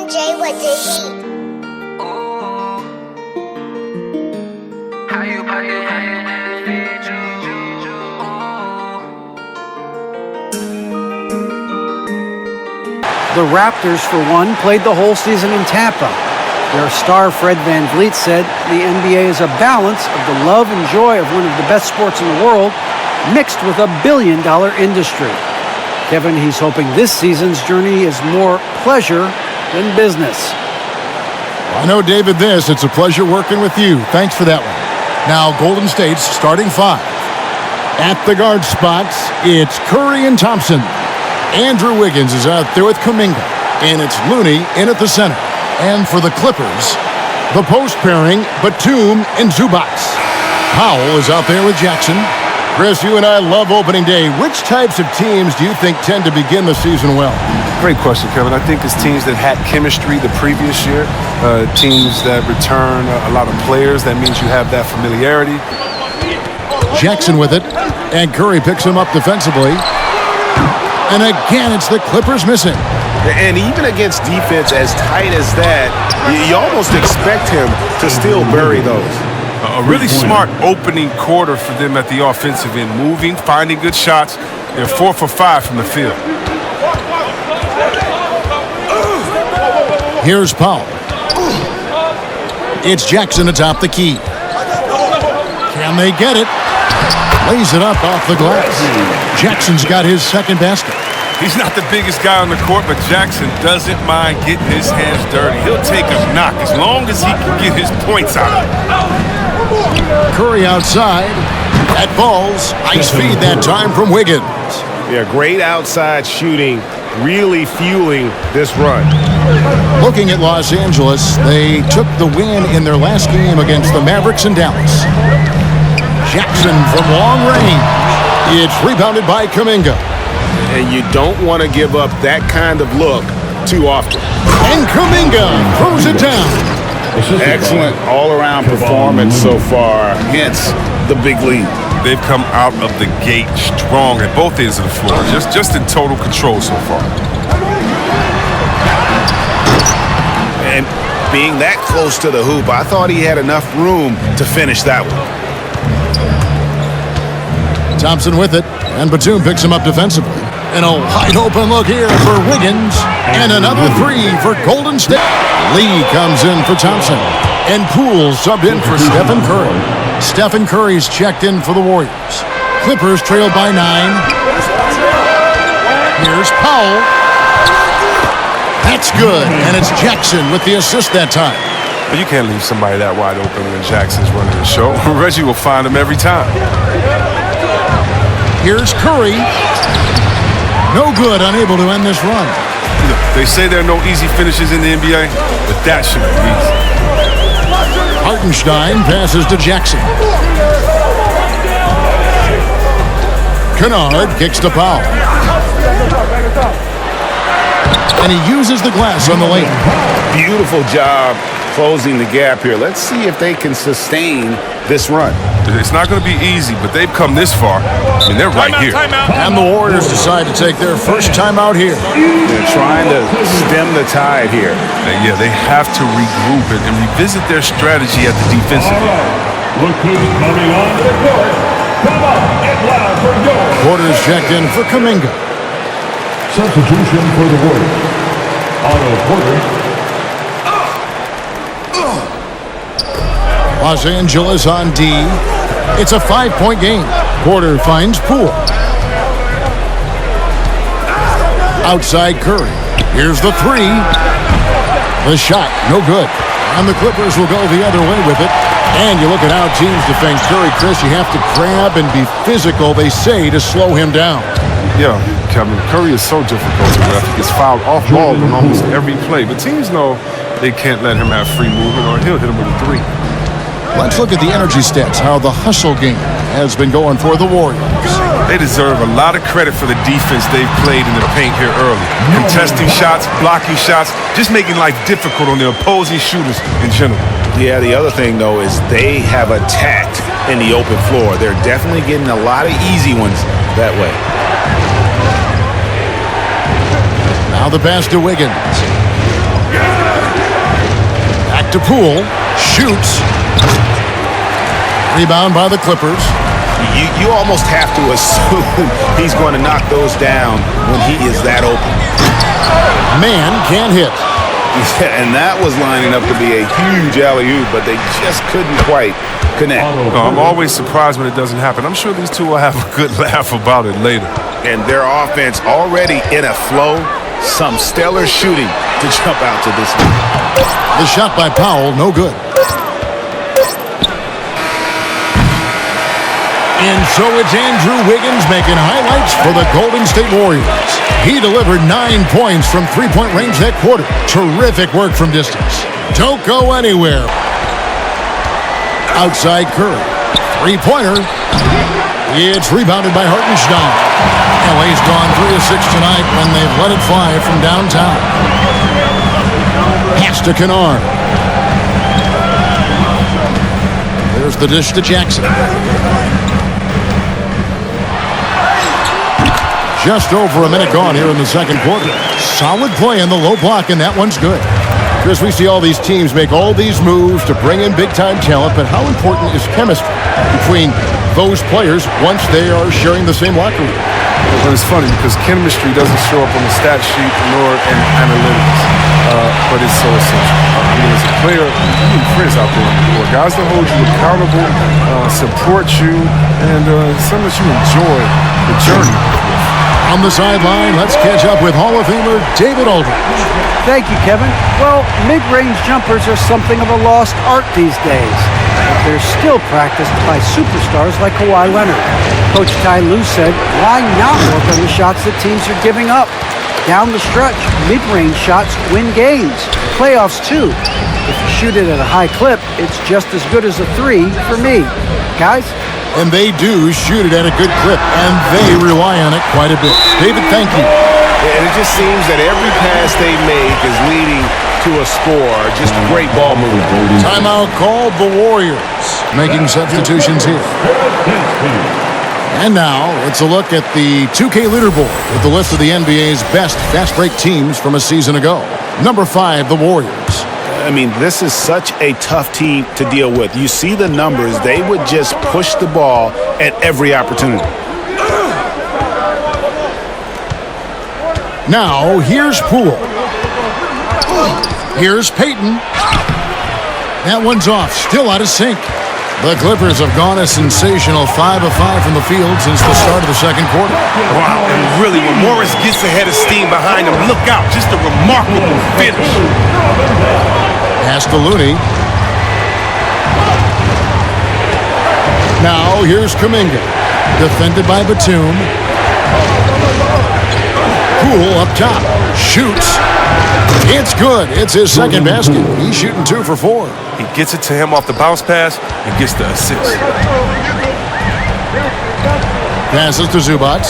MJ with the heat. The Raptors, for one, played the whole season in Tampa. Their star Fred VanVleet said the NBA is a balance of the love and joy of one of the best sports in the world mixed with a billion-dollar industry. Kevin, he's hoping this season's journey is more pleasure than business. I know, David, it's a pleasure working with you. Thanks for that one. Now, Golden State's starting five. At the guard spots, it's Curry and Thompson. Andrew Wiggins is out there with Kuminga, and it's Looney in at the center. And for the Clippers, the post pairing, Batum and Zubac. Powell is out there with Jackson. Chris, you and I love opening day. Which types of teams do you think tend to begin the season well? Great question, Kevin. I think it's teams that had chemistry the previous year, teams that return a lot of players. That means you have that familiarity. Jackson with it, and Curry picks him up defensively. And again, it's the Clippers missing. And even against defense as tight as that, you almost expect him to still bury those. A really smart opening quarter for them at the offensive end, moving, finding good shots. They're 4 for 5 from the field. Here's Powell. It's Jackson atop the key. Can they get it? Lays it up off the glass. Jackson's got his second basket. He's not the biggest guy on the court, but Jackson doesn't mind getting his hands dirty. He'll take a knock as long as he can get his points out of it. Curry outside. That falls. Ice feed that time from Wiggins. Yeah, great outside shooting, really fueling this run. Looking at Los Angeles, they took the win in their last game against the Mavericks in Dallas. Jackson from long range. It's rebounded by Kuminga. And you don't want to give up that kind of look too often. And Kuminga throws it down. Excellent all-around performance so far, hence the big lead. They've come out of the gate strong at both ends of the floor, just in total control so far. And being that close to the hoop, I thought he had enough room to finish that one. Thompson with it, and Batum picks him up defensively. And a wide open look here for Wiggins, and another three for Golden State. Lee comes in for Thompson, and Poole subbed in for Stephen Curry. Stephen Curry's checked in for the Warriors. Clippers trailed by 9. Here's Powell. That's good, and it's Jackson with the assist that time. But you can't leave somebody that wide open when Jackson's running the show. Reggie will find him every time. Here's Curry. No good, unable to end this run. They say there are no easy finishes in the NBA, but that should be easy. Hartenstein passes to Jackson. Kennard kicks to Powell. And he uses the glass on the lane. Beautiful job closing the gap here. Let's see if they can sustain this run. It's not going to be easy, but they've come this far. I mean, they're right here. And the Warriors decide to take their first timeout here. They're trying to stem the tide here. And yeah, they have to regroup it and revisit their strategy at the defensive end. Porter's checked in for Kuminga. Substitution for the Warriors. Otto Porter. Los Angeles on D. It's a 5-point game. Porter finds Poole. Outside Curry. Here's the three. The shot, no good. And the Clippers will go the other way with it. And you look at how teams defend Curry, Chris, you have to grab and be physical, they say, to slow him down. Yeah, Kevin, Curry is so difficult to ref. He gets fouled off ball on almost every play. But teams know they can't let him have free movement or he'll hit him with a three. Let's look at the energy stats, how the hustle game has been going for the Warriors. They deserve a lot of credit for the defense they've played in the paint here early. Contesting shots, blocking shots, just making life difficult on the opposing shooters in general. Yeah, the other thing, though, is they have attacked in the open floor. They're definitely getting a lot of easy ones that way. Now the pass to Wiggins. to Poole. Shoots. Rebound by the Clippers. You almost have to assume he's going to knock those down when he is that open. Man can't hit. Yeah, and that was lining up to be a huge alley-oop, but they just couldn't quite connect. I'm always surprised when it doesn't happen. I'm sure these two will have a good laugh about it later. And their offense already in a flow. Some stellar shooting to jump out to this one. The shot by Powell, no good. And so it's Andrew Wiggins making highlights for the Golden State Warriors. He delivered 9 points from three-point range that quarter. Terrific work from distance. Don't go anywhere. Outside Curry. Three-pointer. It's rebounded by Hartenstein. LA's gone 3 of 6 tonight when they've let it fly from downtown. Pass to Kennard. There's the dish to Jackson. Just over a minute gone here in the second quarter. Solid play in the low block, and that one's good. Chris, we see all these teams make all these moves to bring in big-time talent, but how important is chemistry between those players once they are sharing the same locker room? But it's funny because chemistry doesn't show up on the stat sheet nor in analytics, but it's so essential. I mean, as a player, you need friends out there on the court. Guys that hold you accountable, support you, and some that you enjoy the journey. On the sideline, let's catch up with Hall of Famer David Aldridge. Thank you, Kevin. Well, mid-range jumpers are something of a lost art these days, but they're still practiced by superstars like Kawhi Leonard. Coach Ty Lue said, why not work on the shots that teams are giving up? Down the stretch, mid-range shots win games. Playoffs, too. If you shoot it at a high clip, it's just as good as a three for me. Guys? And they do shoot it at a good clip, and they rely on it quite a bit. David, thank you. And it just seems that every pass they make is leading to a score. Just great ball movement. Timeout called the Warriors, making substitutions here. And now, it's a look at the 2K leaderboard with the list of the NBA's best fast break teams from a season ago. Number 5, the Warriors. I mean, this is such a tough team to deal with. You see the numbers. They would just push the ball at every opportunity. Now, here's Poole. Here's Payton. That one's off, still out of sync. The Clippers have gone a sensational 5 of 5 from the field since the start of the second quarter. Wow, and really, when Morris gets ahead of steam behind him, look out, just a remarkable finish. Pass to Looney. Now, here's Kuminga. Defended by Batum. Poole up top. Shoots. It's good. It's his second basket. He's shooting 2 for 4. He gets it to him off the bounce pass and gets the assist. Passes to Zubac.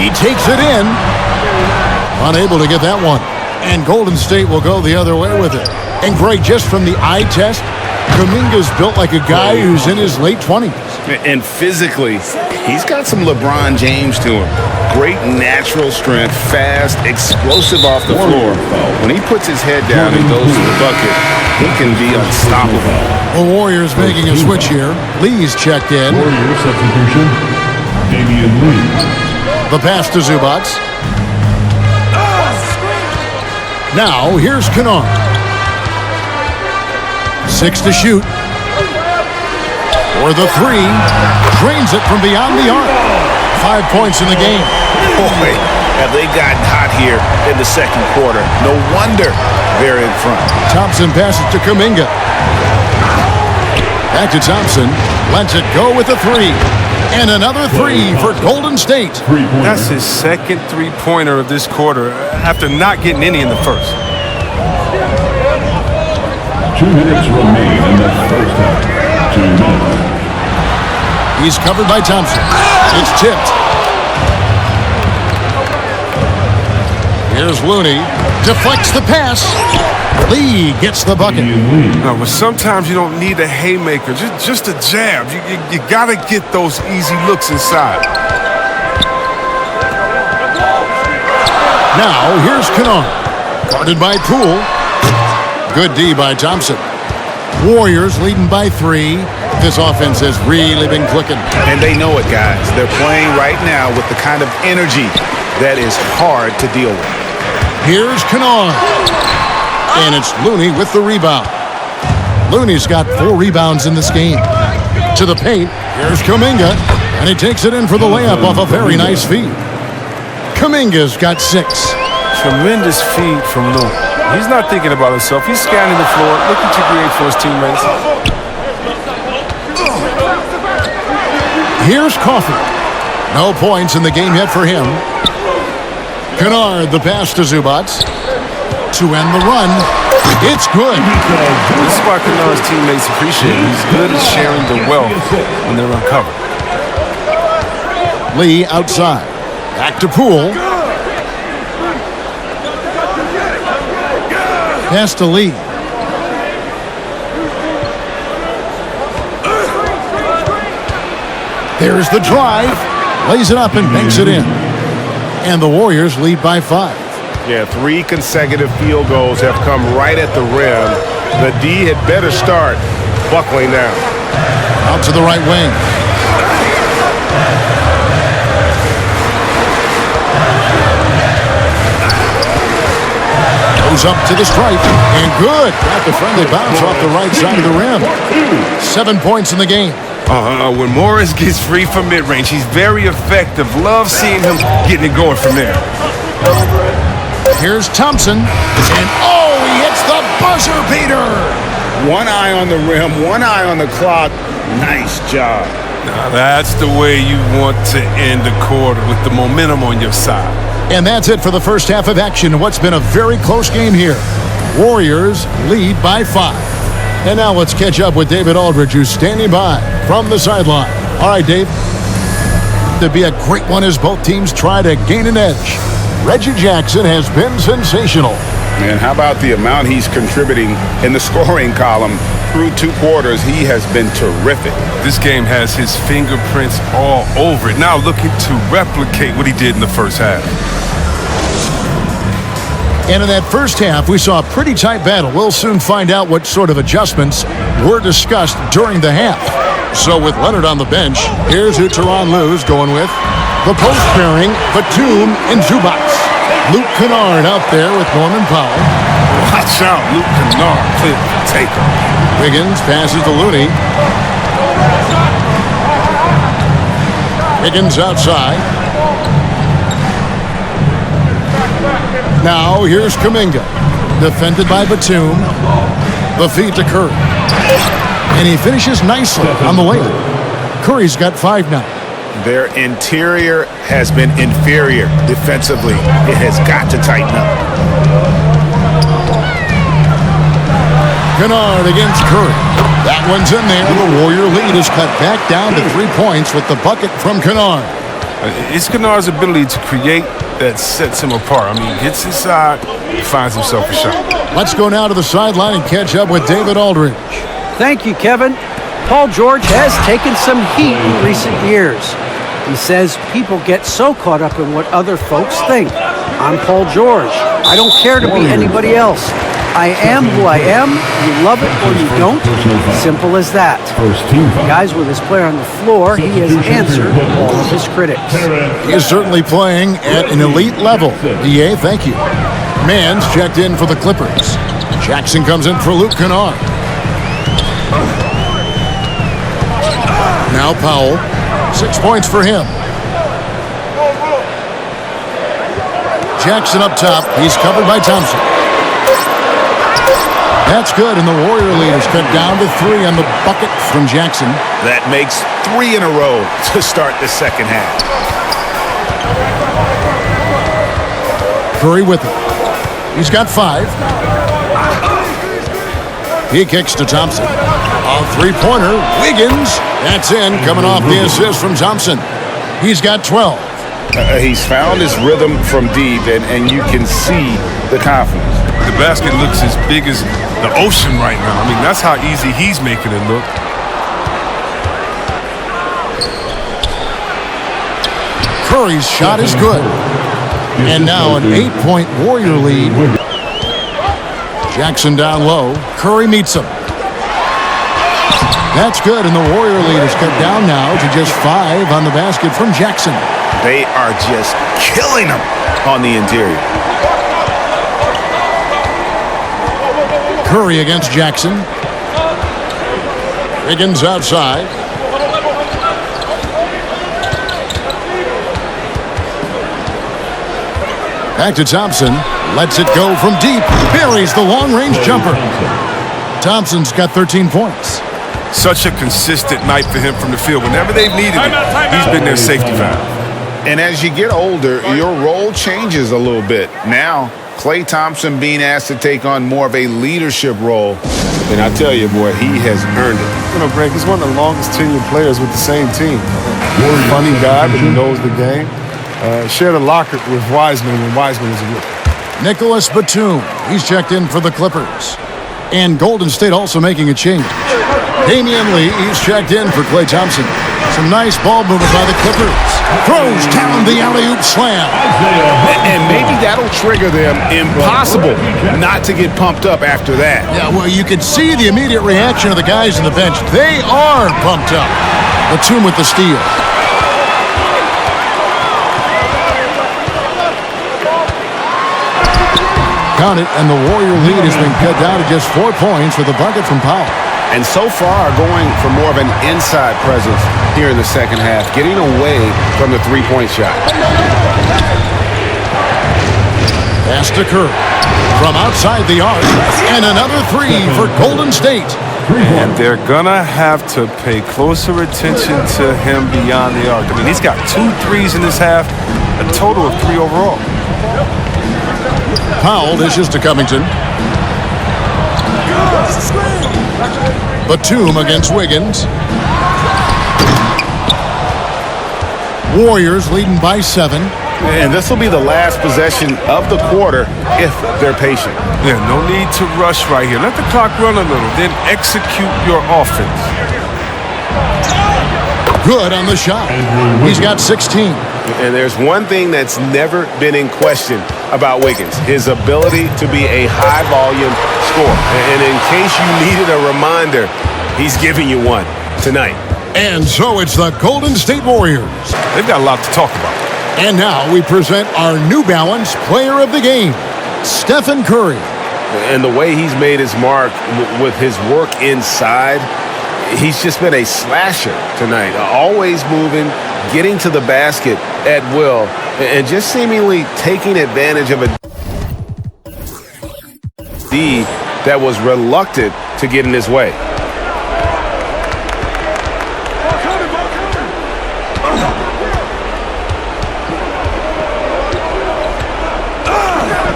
He takes it in. Unable to get that one. And Golden State will go the other way with it. And Greg, just from the eye test, Kuminga's built like a guy who's in his late 20s. And physically, he's got some LeBron James to him. Great natural strength, fast, explosive off the floor. When he puts his head down and goes to the bucket, he can be unstoppable. The Warriors making a switch here. Lee's checked in. Warrior substitution, Damian Lee. The pass to Zubac. Now, here's Kennard. 6 to shoot. For the 3. Drains it from beyond the arc. 5 points in the game. Boy, have they gotten hot here in the second quarter. No wonder they're in front. Thompson passes to Kuminga. Back to Thompson. Lets it go with a 3. And another 3 for Golden State. That's his second three-pointer of this quarter after not getting any in the first. 2 minutes remain in the first half. 2 minutes. He's covered by Thompson. It's tipped. Here's Looney. Deflects the pass. Lee gets the bucket. No, but sometimes you don't need a haymaker, just a jab. You got to get those easy looks inside. Now, here's Kennard. Guarded by Poole. Good D by Thompson. Warriors leading by 3. This offense has really been clicking. And they know it, guys. They're playing right now with the kind of energy that is hard to deal with. Here's Kennard. And it's Looney with the rebound. Looney's got 4 rebounds in this game. To the paint. Here's Kuminga. And he takes it in for the layup off a very nice feed. Kuminga's got 6. Tremendous feed from Looney. He's not thinking about himself. He's scanning the floor, looking to create for his teammates. Here's Coffey. No points in the game yet for him. Kennard, the pass to Zubac. To end the run. It's good. This is why Kennard's teammates appreciate him. He's good at sharing the wealth when they're uncovered. Lee outside. Back to Poole. Pass to Lee. There's the drive. Lays it up and banks it in. And the Warriors lead by 5. Yeah, 3 consecutive field goals have come right at the rim. The D had better start buckling down. Out to the right wing. Goes up to the stripe. And good. Got the friendly bounce off the right side of the rim. 7 points in the game. When Morris gets free from mid-range, he's very effective. Love seeing him getting it going from there. Here's Thompson. And he hits the buzzer beater. One eye on the rim, one eye on the clock. Nice job. Now that's the way you want to end the quarter, with the momentum on your side. And that's it for the first half of action in what's been a very close game here. Warriors lead by 5. And now let's catch up with David Aldridge, who's standing by from the sideline. All right, Dave. To be a great one as both teams try to gain an edge. Reggie Jackson has been sensational. And how about the amount he's contributing in the scoring column through 2 quarters? He has been terrific. This game has his fingerprints all over it. Now looking to replicate what he did in the first half. And in that first half, we saw a pretty tight battle. We'll soon find out what sort of adjustments were discussed during the half. So with Leonard on the bench, here's who Tyronn Lue's going with. The post pairing, Batum and Zubac. Luke Kennard out there with Norman Powell. Watch out, Luke Kennard. Clear taker. Wiggins passes to Looney. Wiggins outside. Now here's Kuminga. Defended by Batum. The feed to Curry. And he finishes nicely on the layup. Curry's got 5 now. Their interior has been inferior defensively. It has got to tighten up. Kennard against Curry. That one's in there. The Warrior lead is cut back down to 3 points with the bucket from Kennard. It's Kennard's ability to create that sets him apart. I mean, he hits inside, he finds himself a shot. Let's go now to the sideline and catch up with David Aldridge. Thank you, Kevin. Paul George has taken some heat in recent years. He says people get so caught up in what other folks think. I'm Paul George. I don't care to be anybody else. I am who I am. You love it or you don't. Simple as that. Guys, with his player on the floor, he has answered all of his critics. He is certainly playing at an elite level. EA, thank you. Mann's checked in for the Clippers. Jackson comes in for Luke Kennard. Now Powell. 6 points for him. Jackson up top. He's covered by Thompson. That's good, and the Warrior lead is cut down to 3 on the bucket from Jackson. That makes 3 in a row to start the second half. Curry with it. He's got 5. He kicks to Thompson. A 3-pointer. Wiggins. That's in, coming off the assist from Thompson. He's got 12. He's found his rhythm from deep, and you can see the confidence. The basket looks as big as the ocean right now. I mean, that's how easy he's making it look. Curry's shot is good. And now an 8-point Warrior lead. Jackson down low. Curry meets him. That's good, and the Warrior lead is cut down now to just 5 on the basket from Jackson. They are just killing them on the interior. Curry against Jackson. Wiggins outside. Back to Thompson. Lets it go from deep. Buries the long-range jumper. Thompson's got 13 points. Such a consistent night for him from the field. Whenever they've needed it, he's been their safety valve. And as you get older, your role changes a little bit. Now, Klay Thompson being asked to take on more of a leadership role. And I tell you, boy, he has earned it. You know, Greg, he's one of the longest tenured players with the same team. Funny guy, but he knows the game. Shared a locker with Wiseman when Wiseman was a rookie. Nicholas Batum. He's checked in for the Clippers. And Golden State also making a change. Damian Lee, he's checked in for Klay Thompson. Some nice ball movement by the Clippers. Throws down the alley-oop slam. And maybe that'll trigger them. Impossible not to get pumped up after that. Yeah, well, you can see the immediate reaction of the guys on the bench. They are pumped up. Batum with the steal. Count it, and the Warrior lead has been cut down to just 4 points with a bucket from Powell. And so far, going for more of an inside presence here in the second half, getting away from the three-point shot. Pass to Curry from outside the arc, and another 3 for Golden State. And they're going to have to pay closer attention to him beyond the arc. I mean, he's got 2 threes in this half, a total of 3 overall. Powell dishes to Covington. Batum against Wiggins. Warriors leading by 7. And this will be the last possession of the quarter if they're patient. Yeah, no need to rush right here. Let the clock run a little, then execute your offense. Good on the shot. He's got 16. And there's one thing that's never been in question about Wiggins, his ability to be a high-volume scorer. And in case you needed a reminder, he's giving you one tonight. And so it's the Golden State Warriors. They've got a lot to talk about. And now we present our New Balance Player of the Game, Stephen Curry. And the way he's made his mark with his work inside, he's just been a slasher tonight. Always moving, getting to the basket at will, and just seemingly taking advantage of a D that was reluctant to get in his way.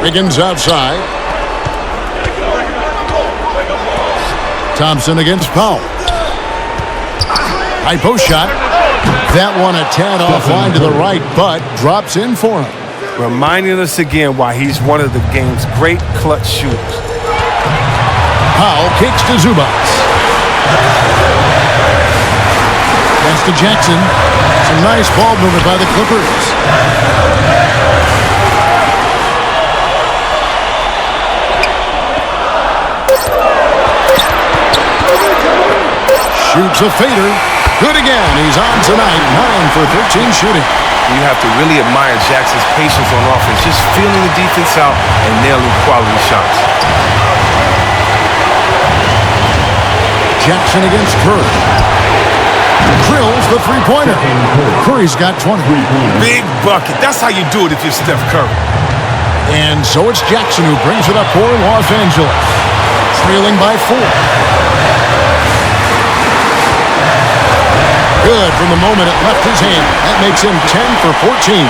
Wiggins outside. Thompson against Powell. High post shot. That one a tad offline to the right, but drops in for him. Reminding us again why he's one of the game's great clutch shooters. Powell kicks to Zubac. Pass to Jackson. Some nice ball movement by the Clippers. Shoots a fader. Good again. He's on tonight. 9 for 13 shooting. You have to really admire Jackson's patience on offense, just feeling the defense out and nailing quality shots. Jackson against Curry. Drills the three-pointer. Curry's got 20. Big bucket. That's how you do it if you're Steph Curry. And so it's Jackson who brings it up for Los Angeles. Trailing by 4. Good from the moment it left his hand. That makes him 10 for 14.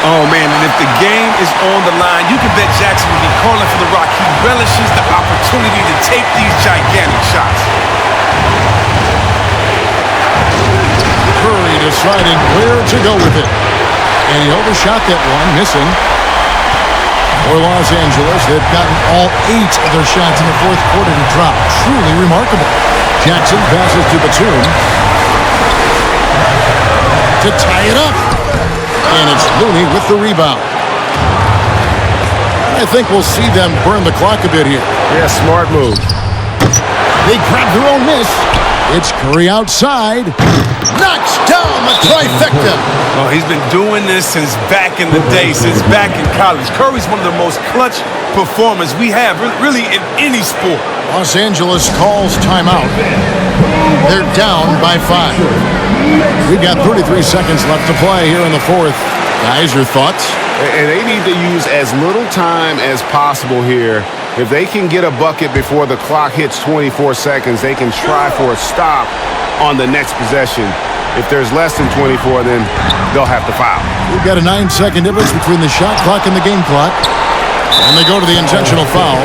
Oh, man, and if the game is on the line, you can bet Jackson will be calling for the rock. He relishes the opportunity to take these gigantic shots. Curry deciding where to go with it. And he overshot that one, missing. For Los Angeles, they've gotten all 8 of their shots in the fourth quarter to drop. Truly remarkable. Jackson passes to Batum to tie it up. And it's Looney with the rebound. I think we'll see them burn the clock a bit here. Yeah, smart move. They grab their own miss. It's Curry outside. Knocks down the trifecta. Oh, he's been doing this since back in the day, since back in college. Curry's one of the most clutch performers we have, really in any sport. Los Angeles calls timeout. They're down by 5. We've got 33 seconds left to play here in the fourth. Guys, your thoughts? And they need to use as little time as possible here. If they can get a bucket before the clock hits 24 seconds, they can try for a stop on the next possession. If there's less than 24, then they'll have to foul. We've got a 9-second difference between the shot clock and the game clock. And they go to the intentional foul.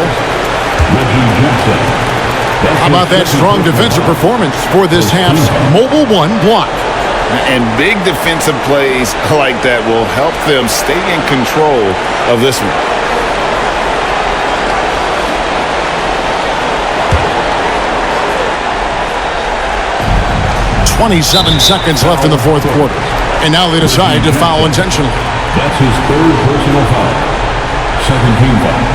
How about that strong defensive performance for this half's Mobile One block? And big defensive plays like that will help them stay in control of this one. 27 seconds left in the fourth quarter. And now they decide to foul intentionally. That's his third personal foul. Second team foul.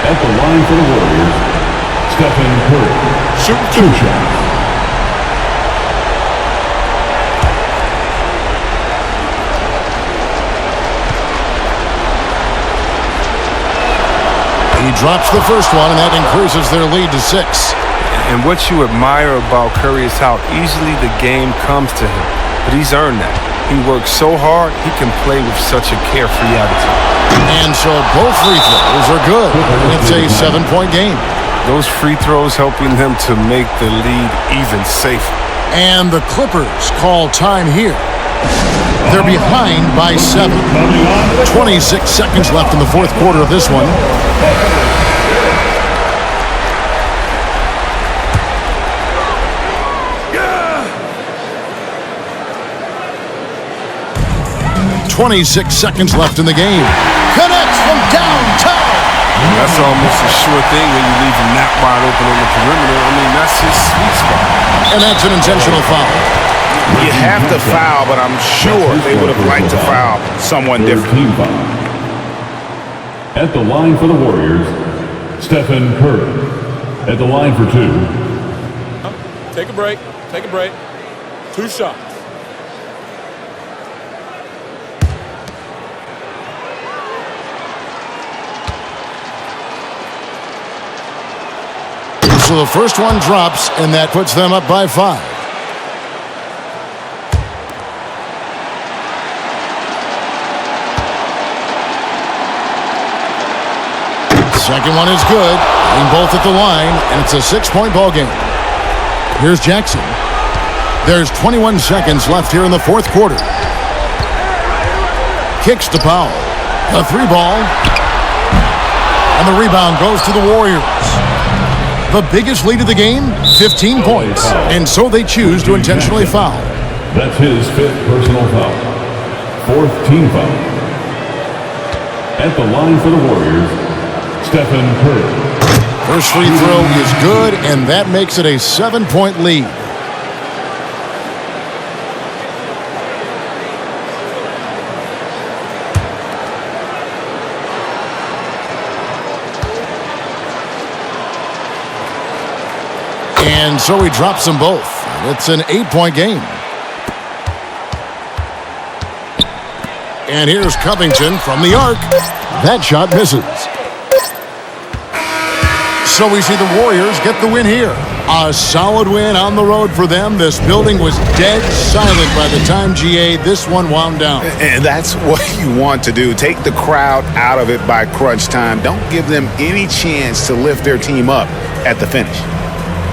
At the line for the Warriors, Stephen Curry. Shoot 2 shots. He drops the first one, and that increases their lead to 6. And what you admire about Curry is how easily the game comes to him. But he's earned that. He works so hard, he can play with such a carefree attitude. And so both free throws are good. It's a 7-point game. Those free throws helping them to make the lead even safer. And the Clippers call time here. They're behind by 7. 26 seconds left in the fourth quarter of this one. Yeah. 26 seconds left in the game. Connects from downtown. That's almost a sure thing when you leave him that wide open on the perimeter. I mean, that's his sweet spot. And that's an intentional foul. You have to foul, but I'm sure they would have liked to foul someone different. Team foul. At the line for the Warriors, Stephen Curry. At the line for 2. Take a break. Take a break. 2 shots. So the first one drops, and that puts them up by 5. Second one is good. Hitting both at the line, and it's a 6-point ball game. Here's Jackson. There's 21 seconds left here in the fourth quarter. Kicks to Powell. A 3-ball. And the rebound goes to the Warriors. The biggest lead of the game, 15 points. And so they choose to intentionally foul. That's his 5th personal foul. 4th team foul. At the line for the Warriors, Stephen Curry. First free throw is good, and that makes it a 7-point lead. And so he drops them both. It's an 8-point game. And here's Covington from the arc. That shot misses. So we see the Warriors get the win here. A solid win on the road for them. This building was dead silent by the time, GA, this one wound down. And that's what you want to do. Take the crowd out of it by crunch time. Don't give them any chance to lift their team up at the finish.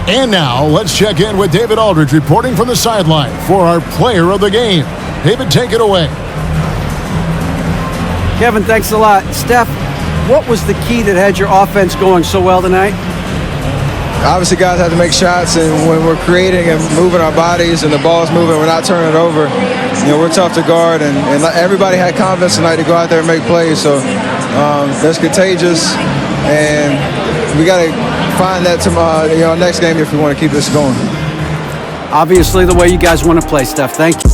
And now, let's check in with David Aldridge reporting from the sideline for our player of the game. David, take it away. Kevin, thanks a lot. Steph, what was the key that had your offense going so well tonight? Obviously, guys have to make shots, and when we're creating and moving our bodies and the ball's moving, we're not turning it over. You know, we're tough to guard, and everybody had confidence tonight to go out there and make plays. So that's contagious, and we got to find that next game if we want to keep this going. Obviously, the way you guys want to play, Steph. Thank you.